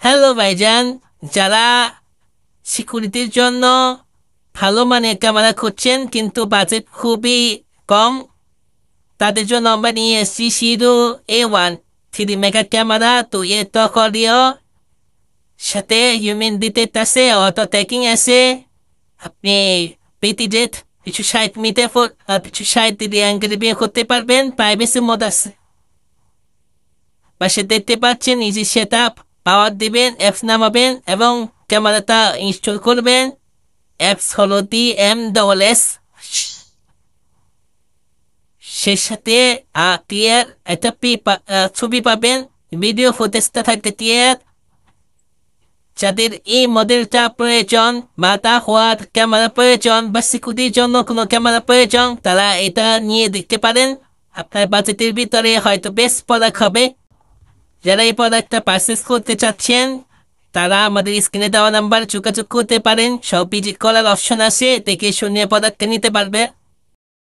Hello ভাইজান, যারা সিকিউরিটির জন্য ভালো মানের ক্যামেরা খুঁজছেন কিন্তু বাজেট খুবই কম, তাদের জন্য আমরা নিয়ে এসেছি Siro A1 3 মেগা ক্যামেরা, 2 এর সাথে হিউম্যান ডিটেক্ট আছে, অটো ট্র্যাকিং আছে। আপনি পেটিজেট কিছু 60 মিটার আর কিছু 60 ডিগ্রি অ্যাঙ্গেলে বিয়ে করতে পারবেন। প্রাইভেসি মোড আছে। পাশে দেখতে পাচ্ছেন ইজি সেট আপ। পাওয়ার দিবেন, অ্যাপস নামাবেন এবং ক্যামেরাটা ইনস্টল করবেন। অ্যাপস হলো DMSS। সেই সাথে ক্লিয়ার একটা ছবি পাবেন। ভিডিও ফুটেজটা থাকতে ক্লিয়ার। যাদের এই মডেলটা প্রয়োজন বা তা হওয়ার ক্যামেরা প্রয়োজন বা সিকিউরিটির জন্য কোনো ক্যামেরা প্রয়োজন, তারা এটা নিয়ে দেখতে পারেন। আপনার বাজেটের ভিতরে হয়তো বেস্ট প্রোডাক্ট হবে। যারা এই প্রোডাক্টটা পারচেস করতে চাচ্ছেন তারা আমাদের স্ক্রিনে দেওয়া নাম্বার যোগাযোগ করতে পারেন। সব ভিজিট করার অপশন আছে, দেখে শুনে প্রোডাক্টটা নিতে পারবে।